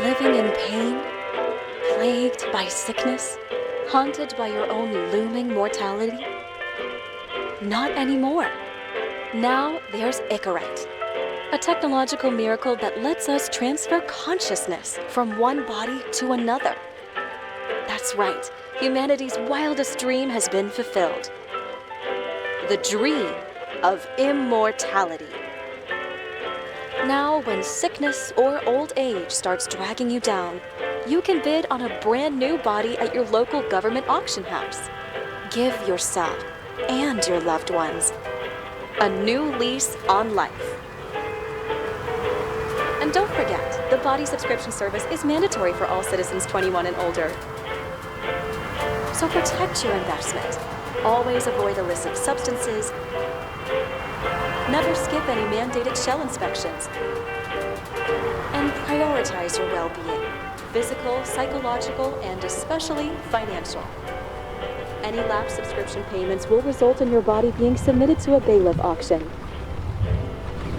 Living in pain, plagued by sickness, haunted by your own looming mortality? Not anymore. Now there's Icarite, a technological miracle that lets us transfer consciousness from one body to another. That's right, humanity's wildest dream has been fulfilled. The dream of immortality. Now, when sickness or old age starts dragging you down, you can bid on a brand new body at your local government auction house. Give yourself and your loved ones a new lease on life. And don't forget, the body subscription service is mandatory for all citizens 21 and older. So protect your investment. Always avoid illicit substances. Never skip any mandated shell inspections. And prioritize your well-being, physical, psychological, and especially financial. Any lapsed subscription payments will result in your body being submitted to a bailiff auction.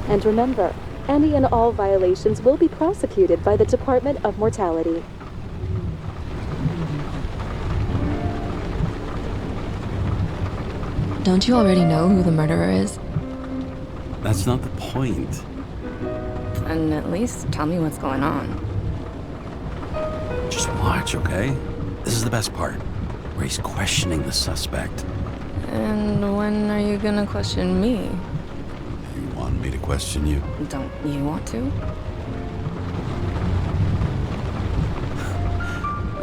And remember, any and all violations will be prosecuted by the Department of Mortality. Don't you already know who the murderer is? That's not the point. And at least tell me what's going on. Just watch, okay? This is the best part, where he's questioning the suspect. And when are you gonna question me? You want me to question you? Don't you want to?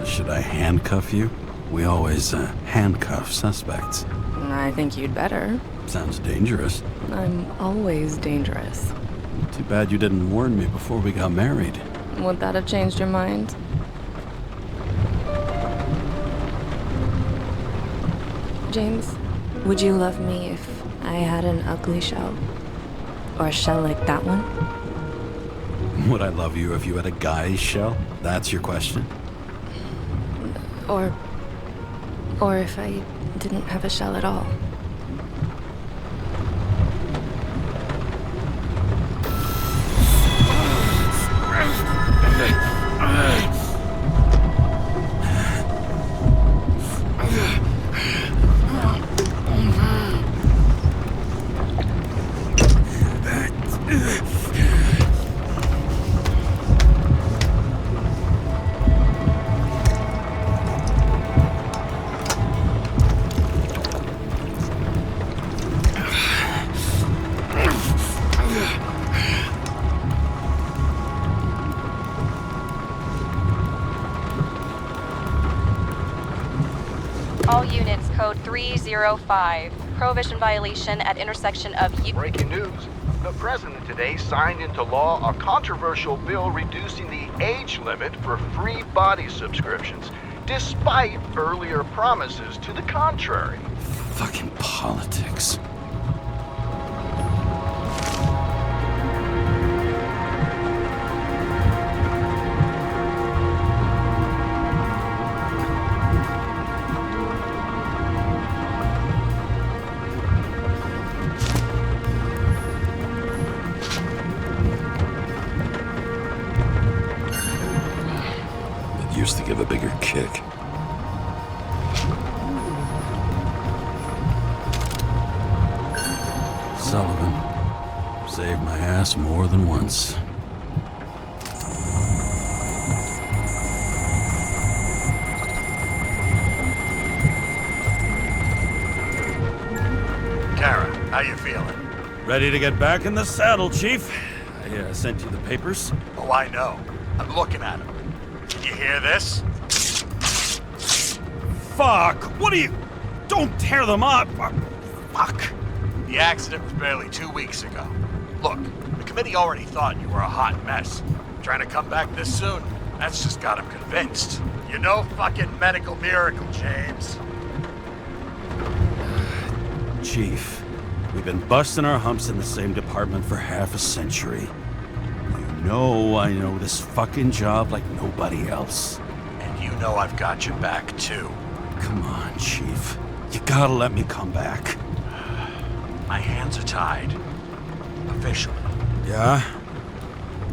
Should I handcuff you? We always handcuff suspects. I think you'd better. Sounds dangerous. I'm always dangerous. Too bad you didn't warn me before we got married. Would that have changed your mind? James, would you love me if I had an ugly shell? Or a shell like that one? Would I love you if you had a guy's shell? That's your question? Or if I didn't have a shell at all. All units, code 305. Prohibition violation at intersection of Breaking news. The president today signed into law a controversial bill reducing the age limit for free body subscriptions, despite earlier promises to the contrary. Fucking politics. Used to give a bigger kick. Sullivan saved my ass more than once. Kara, how you feeling? Ready to get back in the saddle, Chief. I sent you the papers. Oh, I know. I'm looking at them. You hear this? Fuck! What are you... Don't tear them up! Fuck! The accident was barely 2 weeks ago. Look, the committee already thought you were a hot mess. Trying to come back this soon, that's just got them convinced. You're no fucking medical miracle, James. Chief, we've been busting our humps in the same department for half a century. You know I know this fucking job like nobody else. And you know I've got your back, too. Come on, Chief. You gotta let me come back. My hands are tied. But officially. Yeah?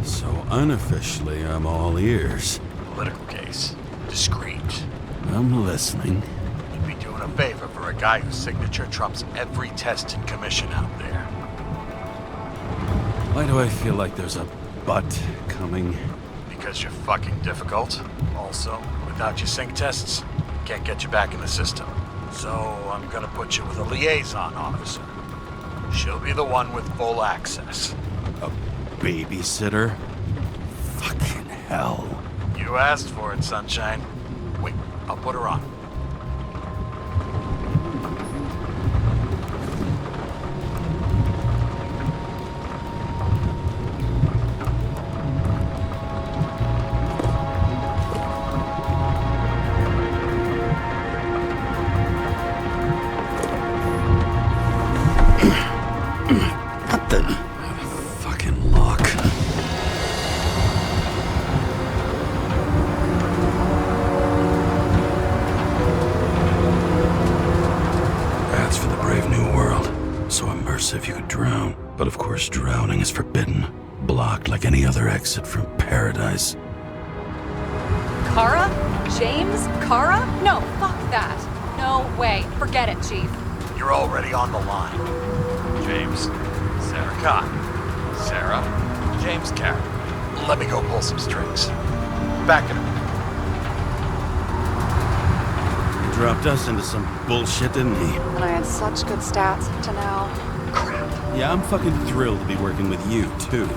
So unofficially, I'm all ears. Political case. Discreet. I'm listening. You'd be doing a favor for a guy whose signature trumps every test and commission out there. Why do I feel like there's a but coming? Because you're fucking difficult. Also, without your sync tests, can't get you back in the system. So I'm gonna put you with a liaison officer. She'll be the one with full access. A babysitter? Fucking hell. You asked for it, Sunshine. Wait, I'll put her on. What the fucking lock? That's for the brave new world. So immersive you could drown. But of course drowning is forbidden. Blocked like any other exit from paradise. Kara? James? Kara? No, fuck that. No way. Forget it, Chief. You're already on the line. James, Sarah Cott. Sarah, James Carey. Let me go pull some strings. Back in a minute. He dropped us into some bullshit, didn't he? And I had such good stats up to now. Crap. Yeah, I'm fucking thrilled to be working with you, too.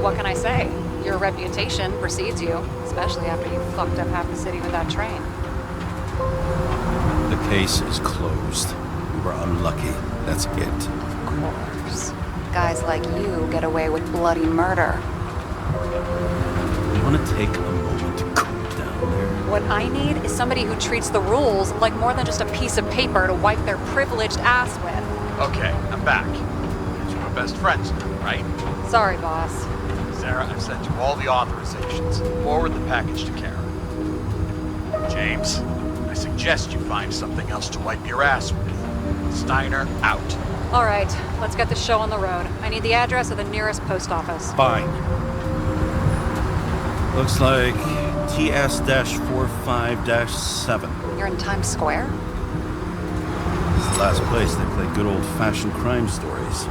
What can I say? Your reputation precedes you, especially after you fucked up half the city with that train. The case is closed. We were unlucky. That's it. Of course. Guys like you get away with bloody murder. You want to take a moment to cool down there? What I need is somebody who treats the rules like more than just a piece of paper to wipe their privileged ass with. Okay, I'm back. You are best friends now, right? Sorry, boss. Sarah, I've sent you all the authorizations. Forward the package to Kara. James, I suggest you find something else to wipe your ass with. Steiner, out. All right, let's get the show on the road. I need the address of the nearest post office. Fine. Looks like TS-45-7. You're in Times Square? It's the last place they play good old-fashioned crime stories.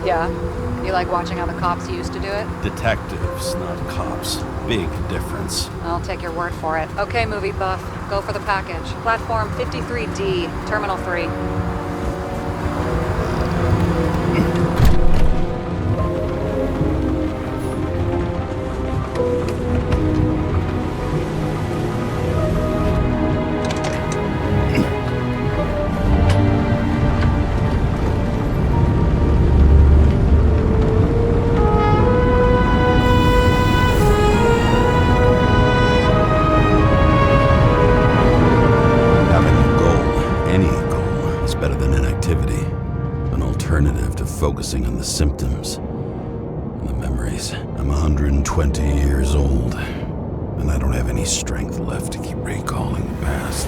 Yeah. You like watching how the cops used to do it? Detectives, not cops. Big difference. I'll take your word for it. Okay, movie buff. Go for the package. Platform 53D, Terminal 3. Focusing on the symptoms and the memories. I'm 120 years old, and I don't have any strength left to keep recalling the past.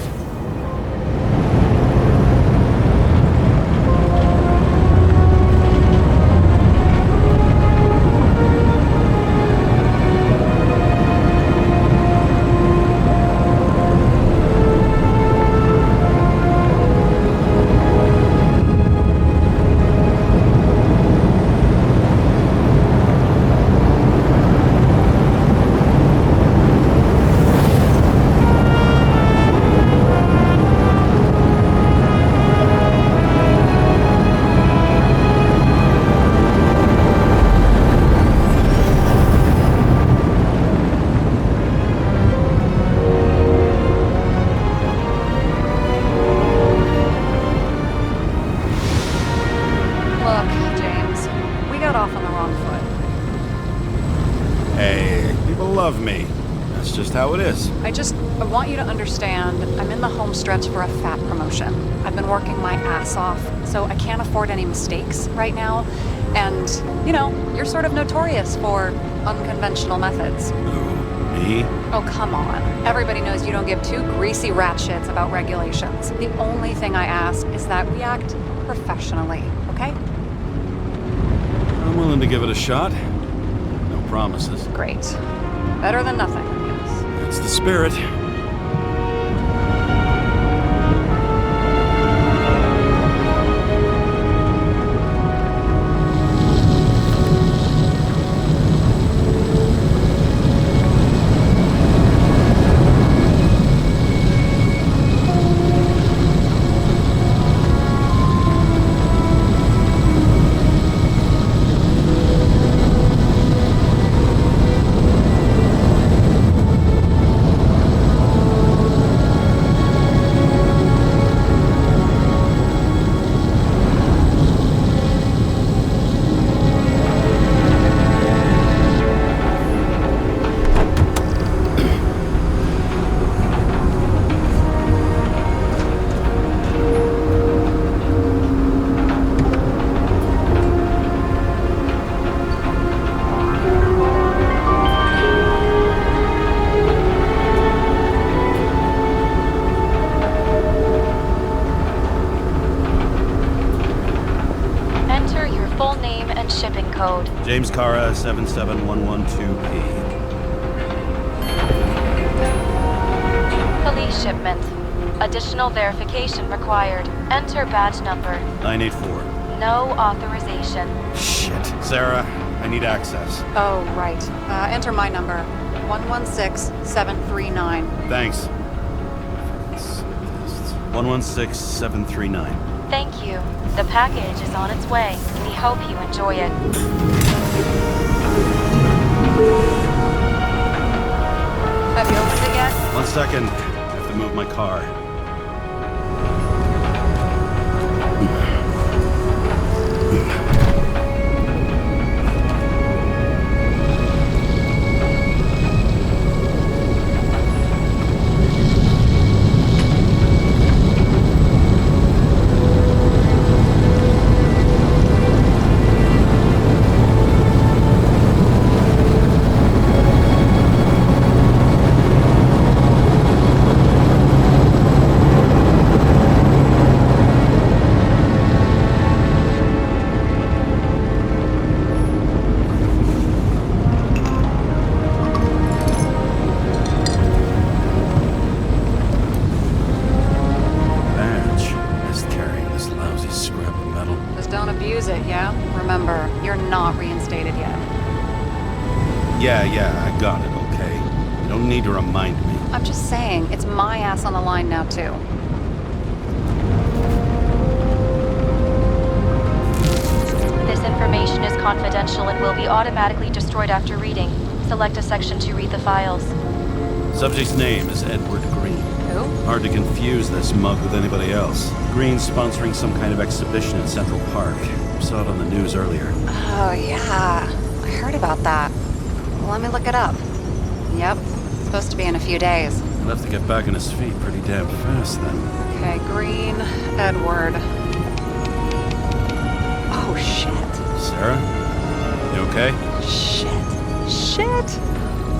Love me. That's just how it is. I want you to understand, I'm in the home stretch for a fat promotion. I've been working my ass off, so I can't afford any mistakes right now. And, you know, you're sort of notorious for unconventional methods. Who? Me? Oh, come on. Everybody knows you don't give two greasy rat shits about regulations. The only thing I ask is that we act professionally, okay? I'm willing to give it a shot. No promises. Great. Better than nothing, I guess. That's the spirit. Shipping code. James Cara 77112P. Police shipment. Additional verification required. Enter badge number. 984. No authorization. Shit. Sarah, I need access. Oh, right. Enter my number. 116739. Thanks. 116739. Thank you. The package is on its way. We hope you enjoy it. Have you opened it yet? 1 second. I have to move my car. Yeah, I got it, okay? You don't need to remind me. I'm just saying, it's my ass on the line now, too. This information is confidential and will be automatically destroyed after reading. Select a section to read the files. Subject's name is Edward Green. Who? Hard to confuse this mug with anybody else. Green's sponsoring some kind of exhibition in Central Park. Saw it on the news earlier. Oh, yeah. I heard about that. Let me look it up. Yep. Supposed to be in a few days. He'll have to get back on his feet pretty damn fast then. Okay, Green, Edward. Oh, shit. Sarah? You okay? Shit.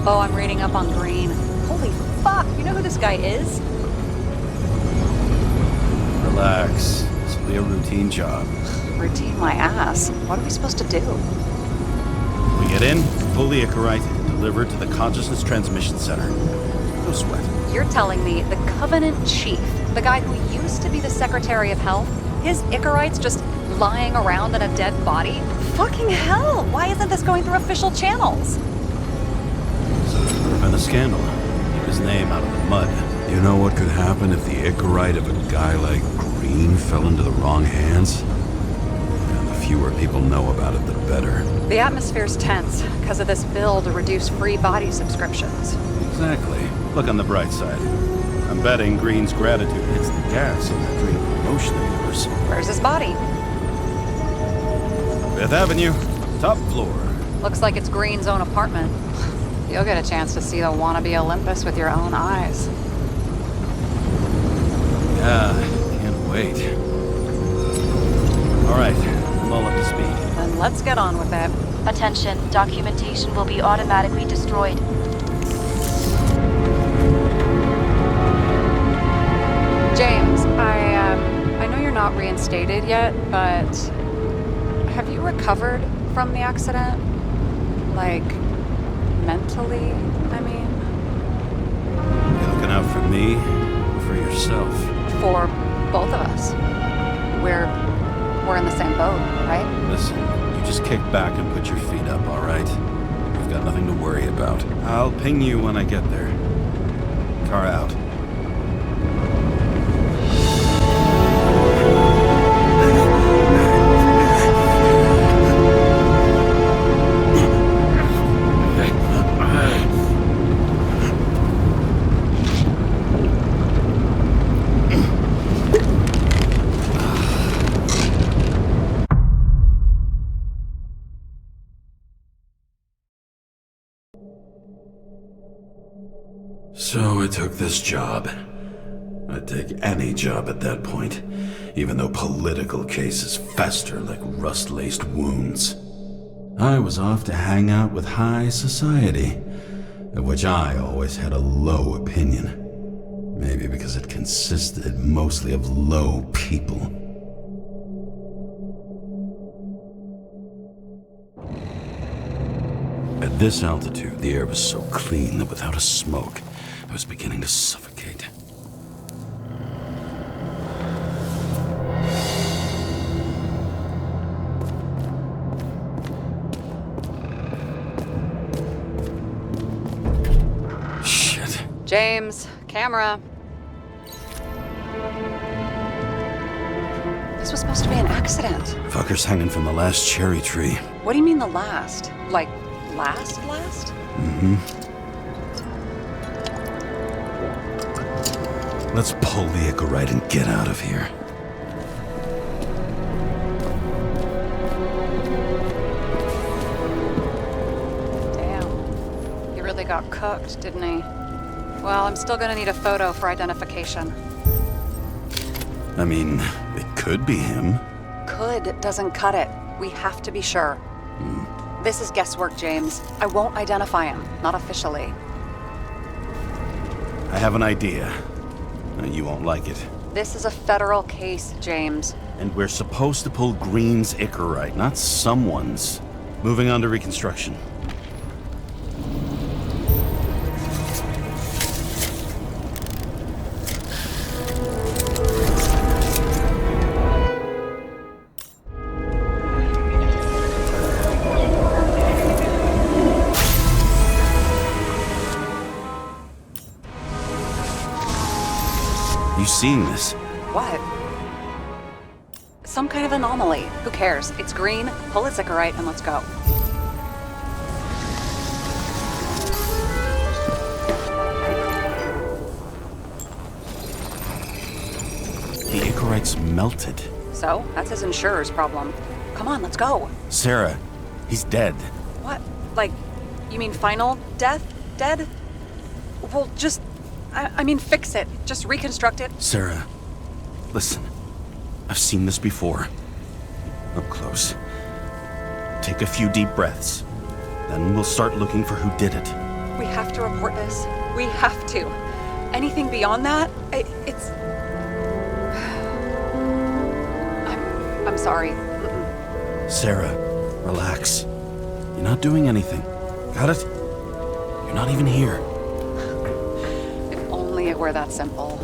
Oh, I'm reading up on Green. Holy fuck, you know who this guy is? Relax. This will be a routine job. Routine my ass. What are we supposed to do? We get in, pull the Icarite, and deliver it to the Consciousness Transmission Center. No sweat. You're telling me the Covenant Chief, the guy who used to be the Secretary of Health, his Icarite's just lying around in a dead body? Fucking hell! Why isn't this going through official channels? So there would have been a scandal. Keep his name out of the mud. You know what could happen if the Icarite of a guy like Green fell into the wrong hands? And the fewer people know about it, the better. The atmosphere's tense because of this bill to reduce free body subscriptions. Exactly. Look on the bright side. I'm betting Green's gratitude hits the gas on that dream promotion of yours. Where's his body? 5th Avenue, top floor. Looks like it's Green's own apartment. You'll get a chance to see the wannabe Olympus with your own eyes. Yeah, can't wait. All right, I'm all up to speed. Then let's get on with it. Attention, documentation will be automatically destroyed. James, I know you're not reinstated yet, but have you recovered from the accident? Like, mentally, I mean? You looking out for me or for yourself? For both of us. We're in the same boat, right? Listen, you just kick back and put your feet up, all right? You've got nothing to worry about. I'll ping you when I get there. Car out. So I took this job. I'd take any job at that point, even though political cases fester like rust-laced wounds. I was off to hang out with high society, of which I always had a low opinion. Maybe because it consisted mostly of low people. At this altitude, the air was so clean that without a smoke, I was beginning to suffocate. Shit. James, camera. This was supposed to be an accident. Fucker's hanging from the last cherry tree. What do you mean the last? Like, last? Mm-hmm. Let's pull the Icarite and get out of here. Damn. He really got cooked, didn't he? Well, I'm still gonna need a photo for identification. I mean, it could be him. Could doesn't cut it. We have to be sure. This is guesswork, James. I won't identify him. Not officially. I have an idea. You won't like it. This is a federal case, James. And we're supposed to pull Green's Icarite, not someone's. Moving on to reconstruction. You seeing this? What? Some kind of anomaly. Who cares? It's green, pull its Icarite, and let's go. The Icarite's melted. So, that's his insurer's problem. Come on, let's go. Sarah, he's dead. What? Like, you mean final death? Dead? Well, just... I mean, fix it. Just reconstruct it. Sarah, listen. I've seen this before. Up close. Take a few deep breaths. Then we'll start looking for who did it. We have to report this. We have to. Anything beyond that, it's... I'm sorry. Sarah, relax. You're not doing anything. Got it? You're not even here. It were that simple.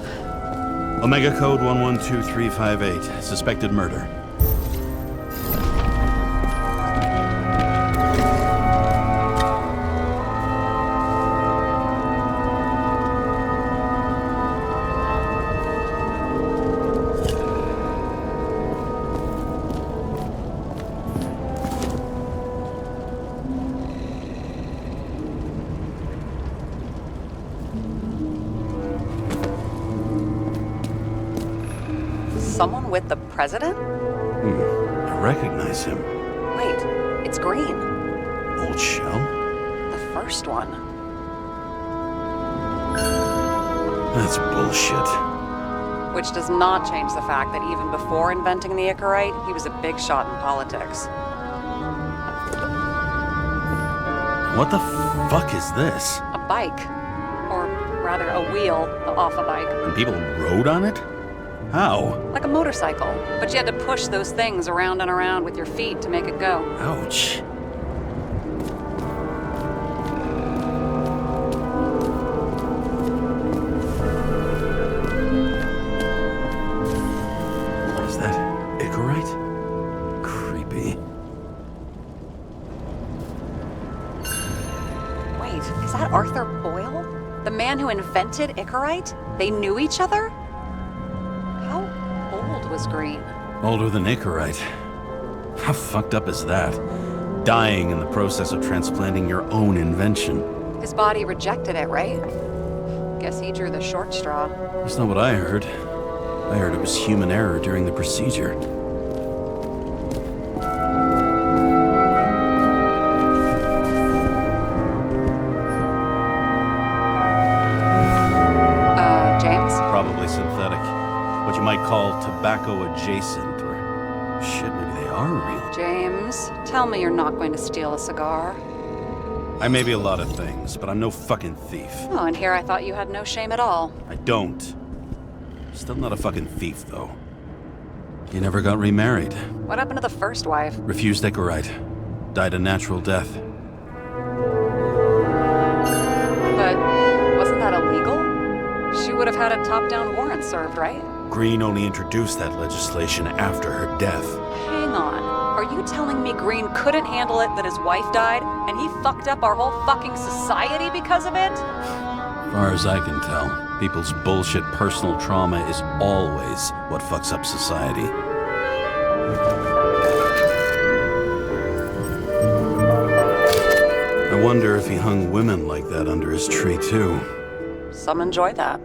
Omega code 112358. Suspected murder. Someone with the president? I recognize him. Wait, it's Green. Old shell? The first one. That's bullshit. Which does not change the fact that even before inventing the Icarite, he was a big shot in politics. What the fuck is this? A bike. Or rather, a wheel off a bike. And people rode on it? How? Like a motorcycle, but you had to push those things around and around with your feet to make it go. Ouch. What is that? Icarite? Creepy. Wait, is that Arthur Boyle? The man who invented Icarite? They knew each other? How old was Green? Older than Icarite. How fucked up is that? Dying in the process of transplanting your own invention. His body rejected it, right? Guess he drew the short straw. That's not what I heard. I heard it was human error during the procedure. James? Probably synthetic. What you might call tobacco adjacent, or shit, maybe they are real. James, tell me you're not going to steal a cigar. I may be a lot of things, but I'm no fucking thief. Oh, and here I thought you had no shame at all. I don't. Still not a fucking thief, though. You never got remarried. What happened to the first wife? Refused Icarite. Died a natural death. But wasn't that illegal? She would have had a top-down warrant served, right? Green only introduced that legislation after her death. Hang on. Are you telling me Green couldn't handle it that his wife died, and he fucked up our whole fucking society because of it? As far as I can tell, people's bullshit personal trauma is always what fucks up society. I wonder if he hung women like that under his tree, too. Some enjoy that.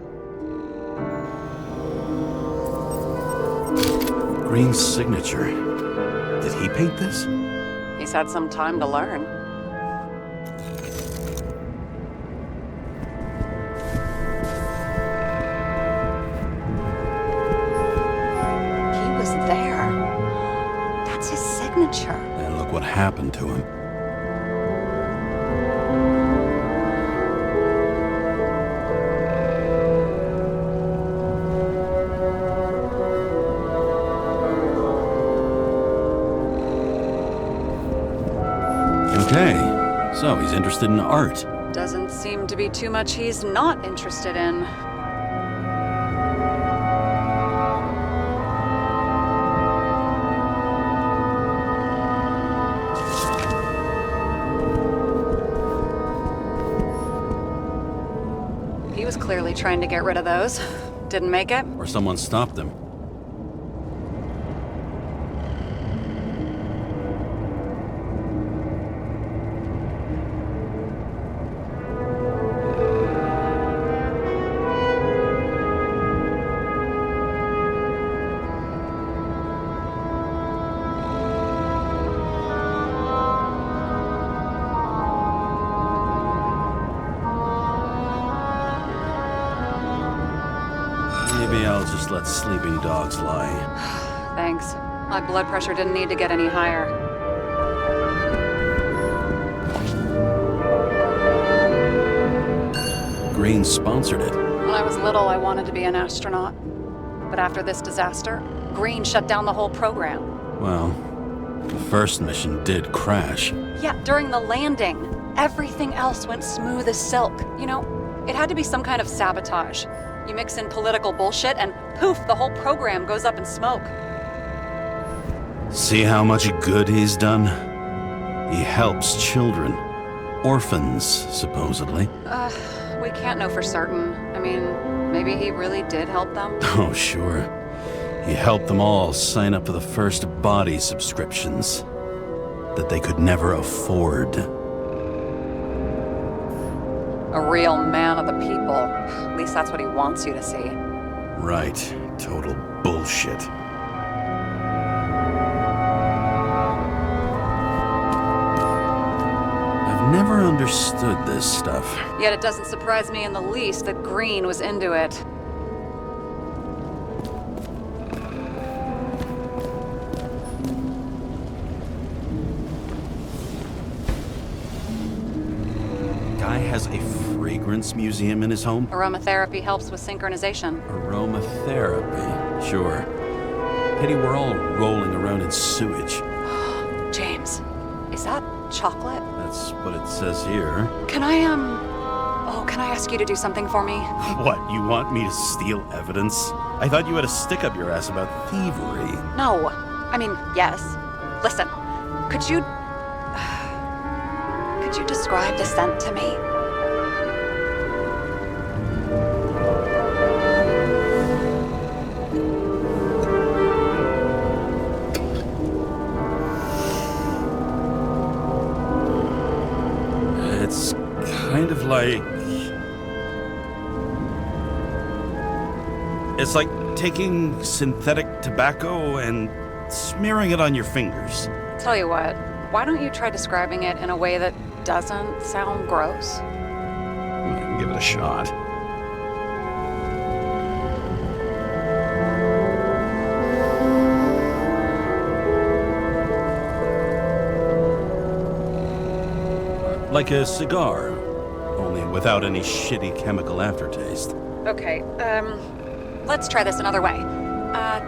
Green's signature. Did he paint this? He's had some time to learn. He was there. That's his signature. And look what happened to him. Okay, so he's interested in art. Doesn't seem to be too much he's not interested in. He was clearly trying to get rid of those. Didn't make it. Or someone stopped him. Maybe I'll just let sleeping dogs lie. Thanks. My blood pressure didn't need to get any higher. Green sponsored it. When I was little, I wanted to be an astronaut. But after this disaster, Green shut down the whole program. Well, the first mission did crash. Yeah, during the landing, everything else went smooth as silk. You know, it had to be some kind of sabotage. You mix in political bullshit and poof, the whole program goes up in smoke. See how much good he's done? He helps children. Orphans, supposedly. We can't know for certain. I mean, maybe he really did help them. Oh, sure. He helped them all sign up for the first body subscriptions that they could never afford. A real man of the people. At least that's what he wants you to see. Right. Total bullshit. I've never understood this stuff. Yet it doesn't surprise me in the least that Green was into it. Guy has a fragrance museum in his home? Aromatherapy helps with synchronization. Aromatherapy. Sure. Pity we're all rolling around in sewage. James, is that chocolate? That's what it says here. Can I ask you to do something for me? What, you want me to steal evidence? I thought you had a stick up your ass about thievery. No. I mean, yes. Listen, could you describe the scent to me? It's kind of like... It's like taking synthetic tobacco and smearing it on your fingers. Tell you what, why don't you try describing it in a way that doesn't sound gross? I can give it a shot. Like a cigar, only without any shitty chemical aftertaste. Okay, let's try this another way.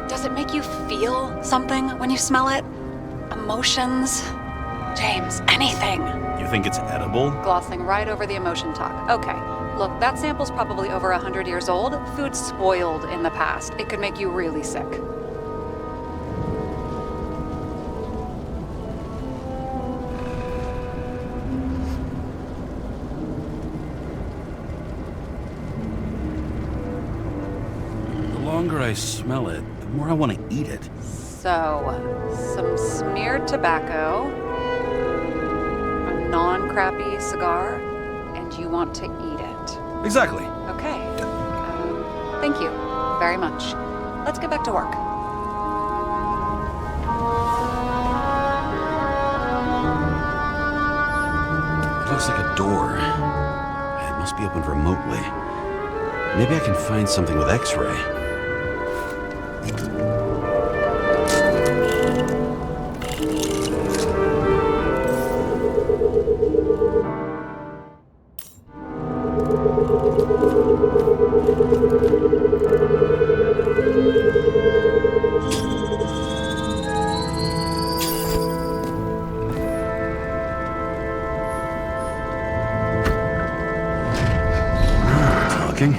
Does it make you feel something when you smell it? Emotions? James, anything. You think it's edible? Glossing right over the emotion talk. Okay, look, that sample's probably over 100 years old. Food's spoiled in the past. It could make you really sick. The longer I smell it, the more I want to eat it. So, some smeared tobacco, a non-crappy cigar, and you want to eat it. Exactly. Okay. Thank you very much. Let's get back to work. It looks like a door. It must be opened remotely. Maybe I can find something with X-ray. Talking.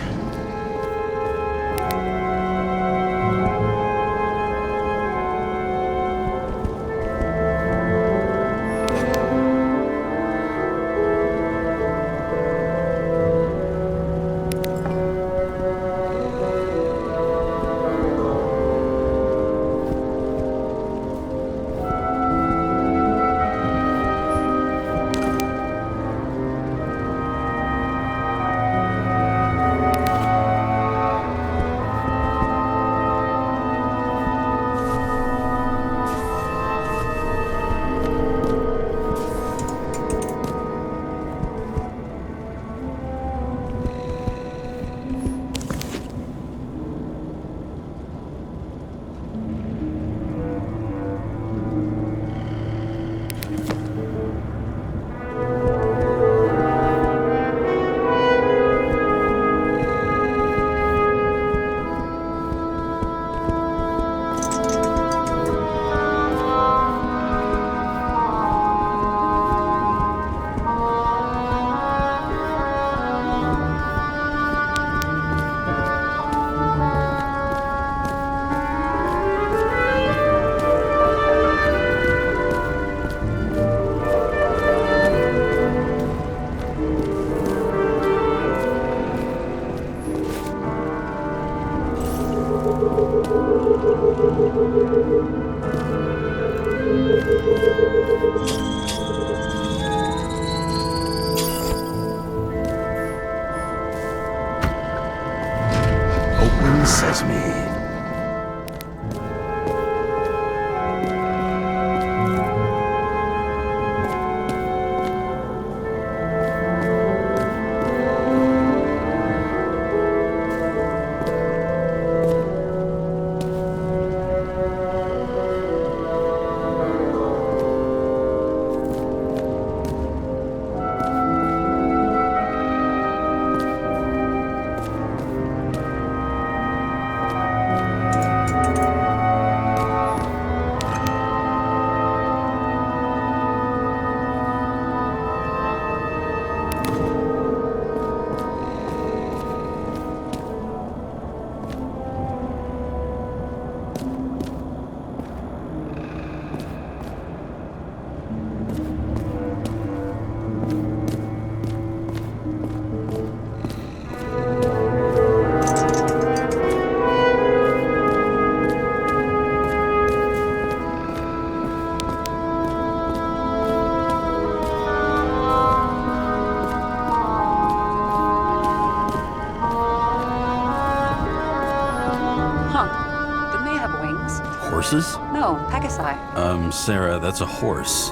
horses? No, Pegasi. Sarah, that's a horse.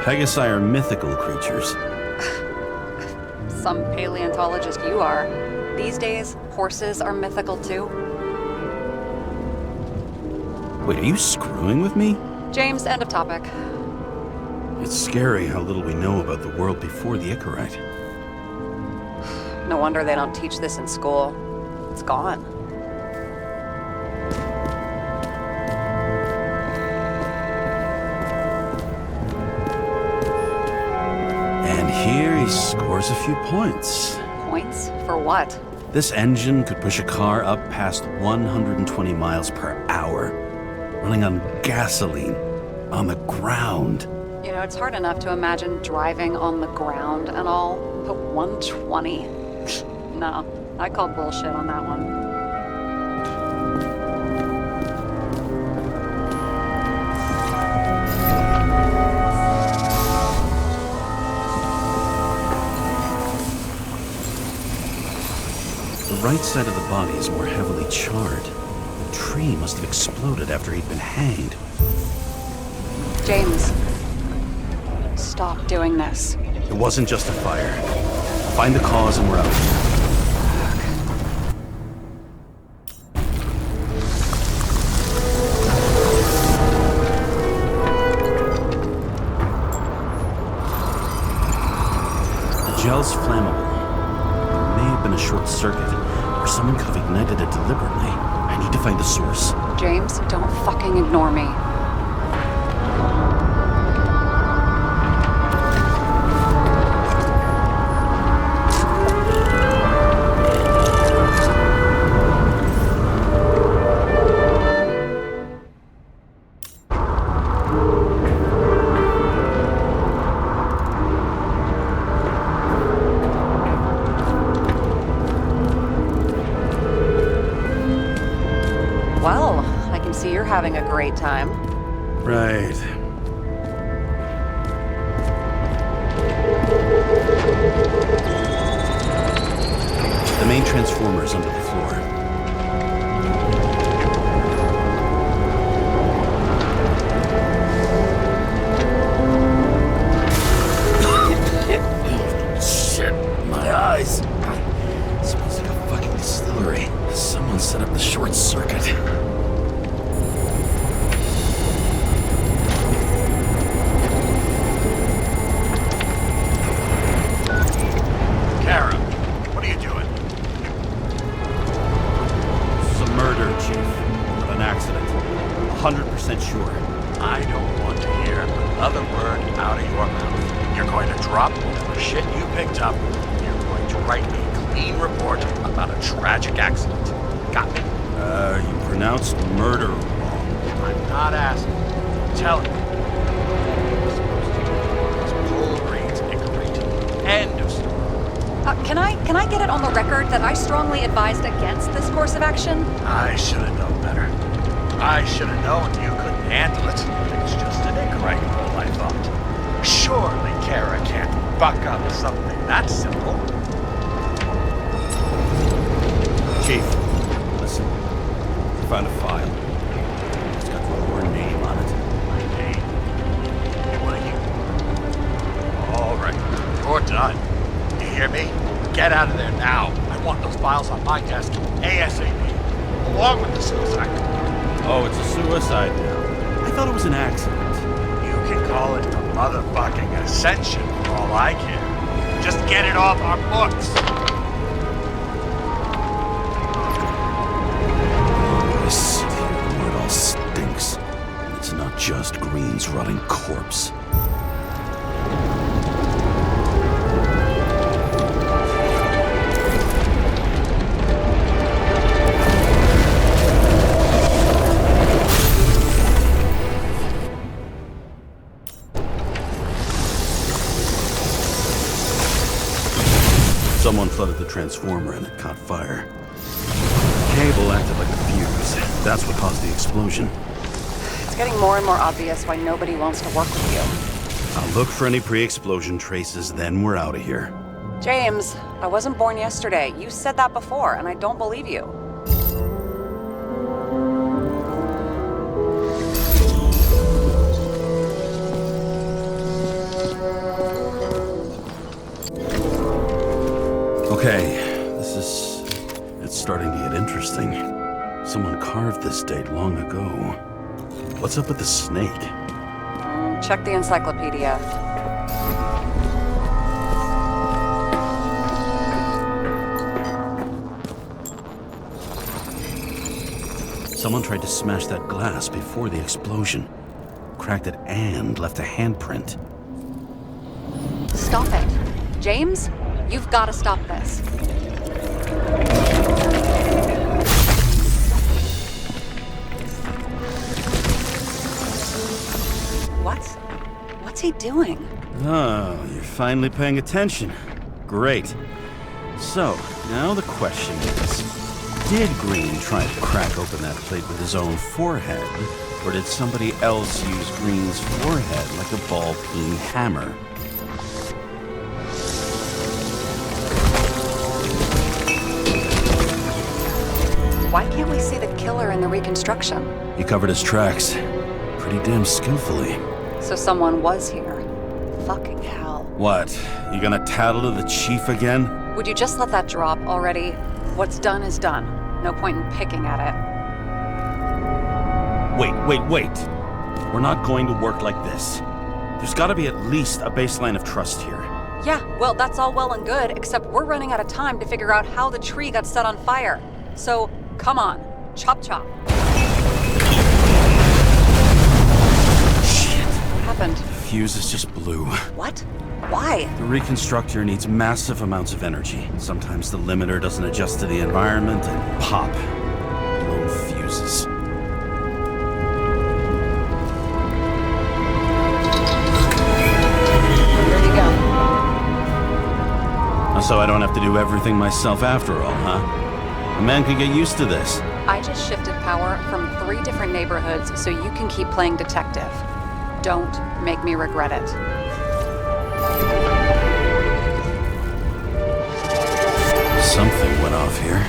Pegasi are mythical creatures. Some paleontologist you are. These days, horses are mythical too. Wait, are you screwing with me? James, end of topic. It's scary how little we know about the world before the Icarite. No wonder they don't teach this in school. It's gone. And here he scores a few points. Points? For what? This engine could push a car up past 120 miles per hour, running on gasoline, on the ground. You know, it's hard enough to imagine driving on the ground and all, but 120? No, I call bullshit on that one. The right side of the body is more heavily charred. The tree must have exploded after he'd been hanged. James, stop doing this. It wasn't just a fire. Find the cause and we're out. The gel's flammable. It may have been a short circuit, or someone could have ignited it deliberately. I need to find the source. James, don't fucking ignore me. Well, I can see you're having a great time. Right. The main transformer's under the floor. Shit, my eyes. Smells like a fucking distillery. Someone set up the short circuit. Kara, what are you doing? It's a murder, Chief. Of an accident. 100% sure. I don't want to hear another word out of your mouth. You're going to drop the shit you picked up. You're going to write a clean report about a tragic accident. Got me? You pronounced murder wrong. I'm not asking. I'm telling you. You're supposed to pull Green's Icarite. End of story. Can I get it on the record that I strongly advised against this course of action? I should have known better. I should have known you couldn't handle it. It's just an Icarite roll, I thought. Surely Kara can't buck up something that simple. Chief, listen. I found a file. It's got your name on it. My name. Hey, what are you? All right, you're done. You hear me? Get out of there now. I want those files on my desk ASAP, along with the suicide. Oh, it's a suicide now. I thought it was an accident. You can call it a motherfucking ascension for all I care. Just get it off our books. This city where it all stinks. And it's not just Green's rotting corpse. Someone flooded the transformer and it caught fire. The cable acted like a fuse. That's what caused the explosion. It's getting more and more obvious why nobody wants to work with you. I'll look for any pre-explosion traces, then we're out of here. James, I wasn't born yesterday. You said that before, and I don't believe you. Okay, it's starting to get interesting. Someone carved this date long ago. What's up with the snake? Check the encyclopedia. Someone tried to smash that glass before the explosion. Cracked it and left a handprint. Stop it. James, you've got to stop this. What's he doing? Oh, you're finally paying attention. Great. So, now the question is, did Green try to crack open that plate with his own forehead, or did somebody else use Green's forehead like a ball-peen hammer? Why can't we see the killer in the reconstruction? He covered his tracks pretty damn skillfully. So someone was here. Fucking hell. What? You gonna tattle to the chief again? Would you just let that drop already? What's done is done. No point in picking at it. Wait. We're not going to work like this. There's gotta be at least a baseline of trust here. Yeah, well, that's all well and good, except we're running out of time to figure out how the tree got set on fire. So, come on. Chop chop. What happened? Fuses just blew. What? Why? The reconstructor needs massive amounts of energy. Sometimes the limiter doesn't adjust to the environment and pop. Blown fuses. Here you go. So I don't have to do everything myself after all, huh? A man could get used to this. I just shifted power from 3 different neighborhoods so you can keep playing detective. Don't make me regret it. Something went off here.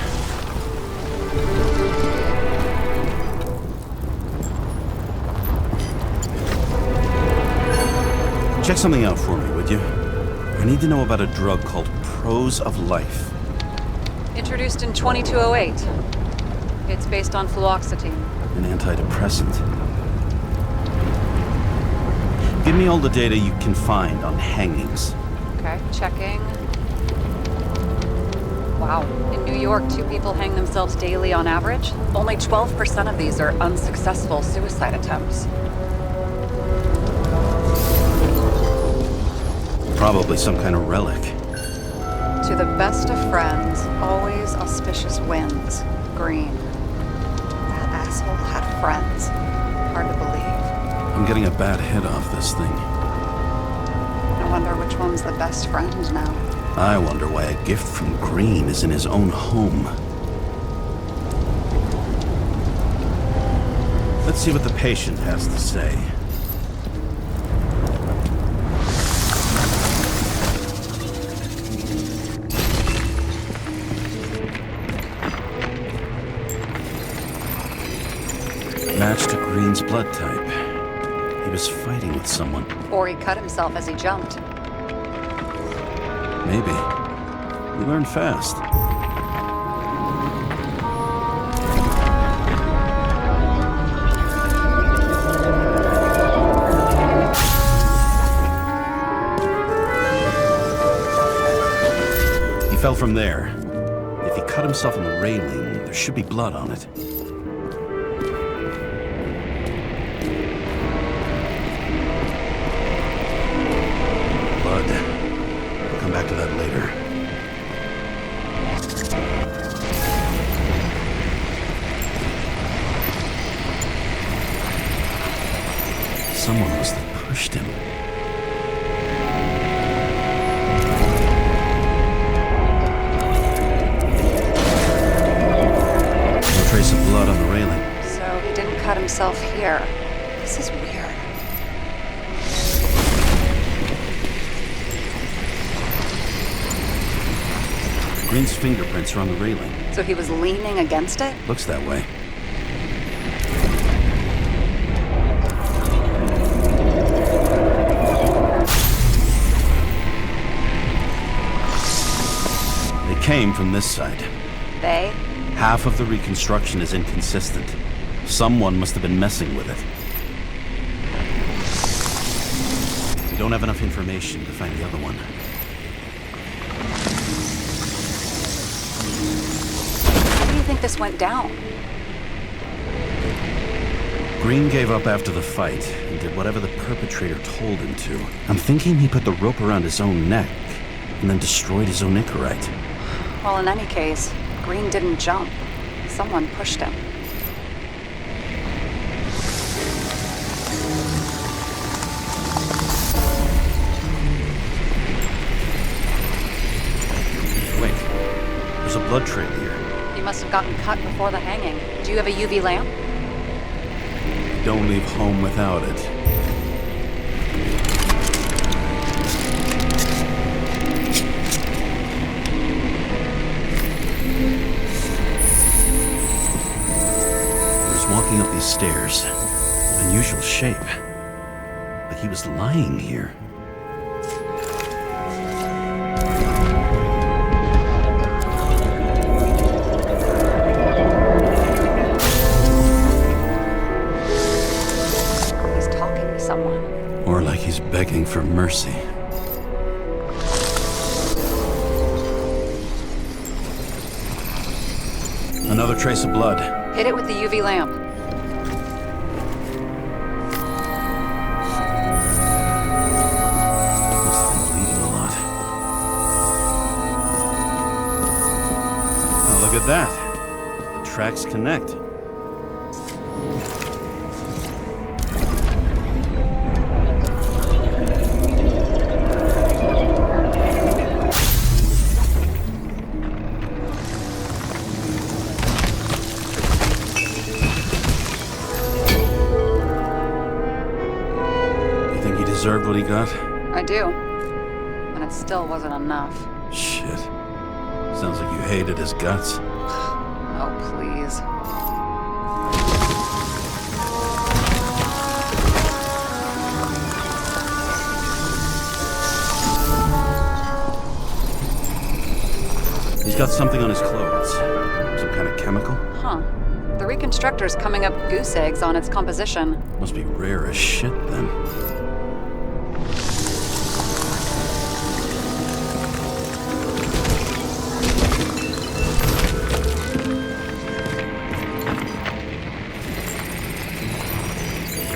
Check something out for me, would you? I need to know about a drug called Prose of Life. Introduced in 2208. It's based on fluoxetine. An antidepressant. Give me all the data you can find on hangings. Okay, checking. Wow. In New York, 2 people hang themselves daily on average. Only 12% of these are unsuccessful suicide attempts. Probably some kind of relic. To the best of friends, always auspicious wins. Green. That asshole had friends. Hard to believe. I'm getting a bad hit off this thing. I wonder which one's the best friend now. I wonder why a gift from Green is in his own home. Let's see what the patient has to say. Match to Green's blood type. He was fighting with someone. Or he cut himself as he jumped. Maybe. You learn fast. He fell from there. If he cut himself on the railing, there should be blood on it. Back to that later. Someone must have pushed him. No trace of blood on the railing. So he didn't cut himself here. This is weird. Green's fingerprints are on the railing. So he was leaning against it? Looks that way. They came from this side. They? Half of the reconstruction is inconsistent. Someone must have been messing with it. We don't have enough information to find the other one. How do you think this went down? Green gave up after the fight and did whatever the perpetrator told him to. I'm thinking he put the rope around his own neck and then destroyed his own Icarite. Well, in any case, Green didn't jump. Someone pushed him. Wait, there's a blood trail here. He must have gotten cut before the hanging. Do you have a UV lamp? Don't leave home without it. He was walking up these stairs. Unusual shape. Like he was lying here. Or like he's begging for mercy. Another trace of blood. Hit it with the UV lamp. Must have been bleeding a lot. Oh, look at that. The tracks connect. Deserved what he got? I do. And it still wasn't enough. Shit. Sounds like you hated his guts. Oh, please. He's got something on his clothes. Some kind of chemical? Huh. The reconstructor's coming up goose eggs on its composition. Must be rare as shit, then.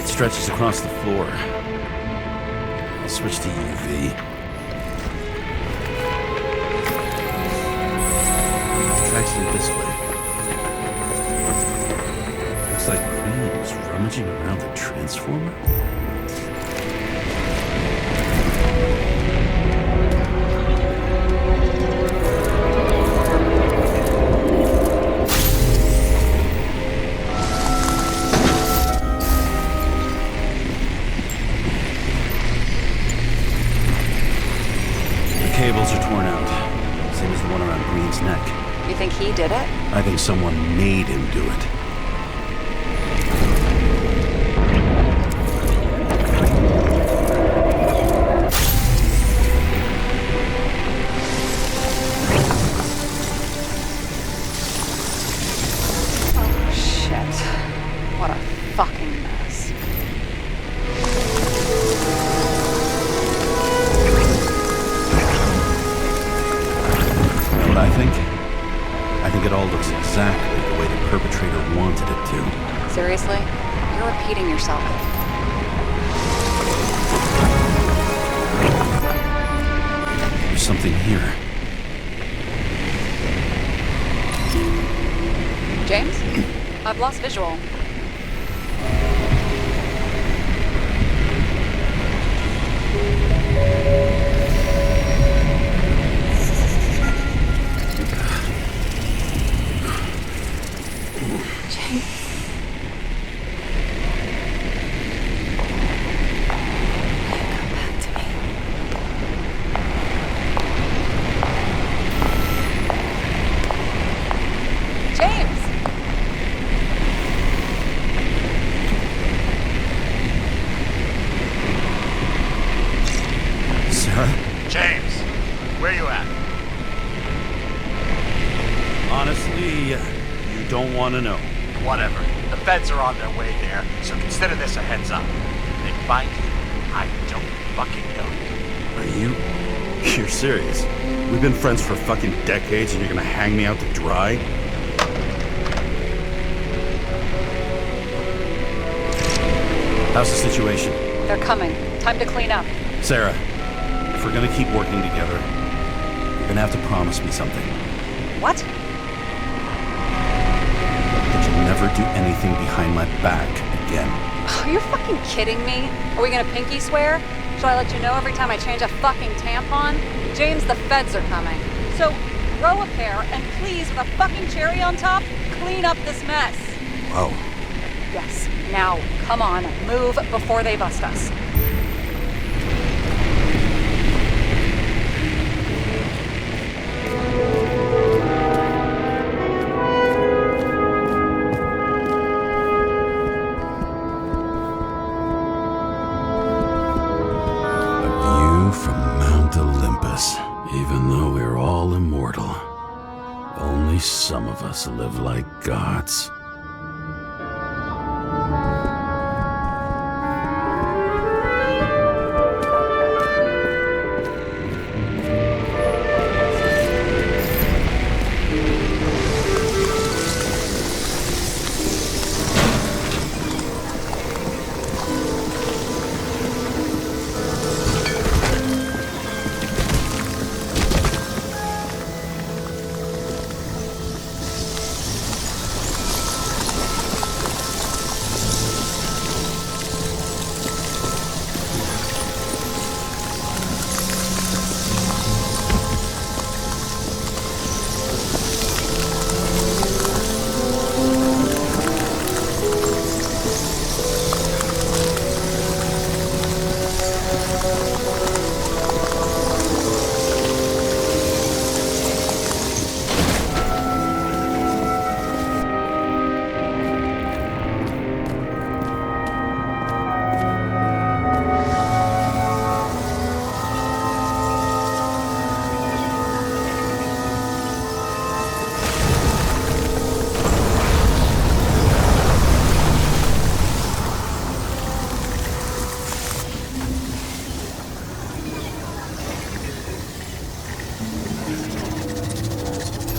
Stretches across the floor. I'll switch to UV. Tracks lead this way. Looks like Green was rummaging around the transformer. Cables are torn out, same as the one around Green's neck. You think he did it? I think someone made him do it. Oh, shit. What a fucking mess. I think it all looks exactly the way the perpetrator wanted it to. Seriously? You're repeating yourself. There's something here. James? I've lost visual. Honestly, you don't want to know. Whatever. The feds are on their way there, so consider this a heads up. They find you, I don't fucking know you. Are you? You're serious? We've been friends for fucking decades and you're gonna hang me out to dry? How's the situation? They're coming. Time to clean up. Sarah, if we're gonna keep working together, you're gonna have to promise me something. What? That you'll never do anything behind my back again. Are you fucking kidding me? Are we gonna pinky swear? Shall I let you know every time I change a fucking tampon? James, the feds are coming. So, grow a pair, and please, with a fucking cherry on top, clean up this mess. Whoa. Yes. Now, come on, move before they bust us. Even though we're all immortal, only some of us live like gods.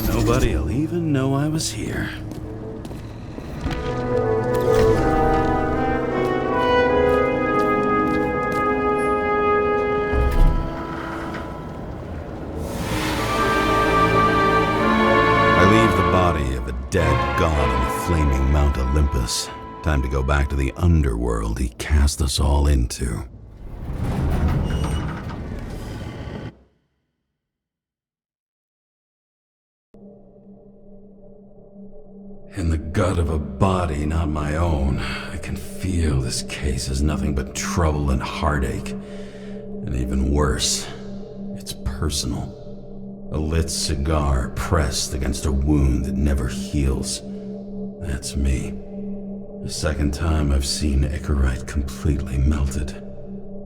Nobody'll even know I was here. I leave the body of a dead god on the flaming Mount Olympus. Time to go back to the underworld he cast us all into. In the gut of a body not my own, I can feel this case is nothing but trouble and heartache. And even worse, it's personal. A lit cigar pressed against a wound that never heals. That's me. The second time I've seen Icarite completely melted.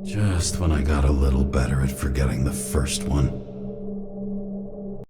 Just when I got a little better at forgetting the first one.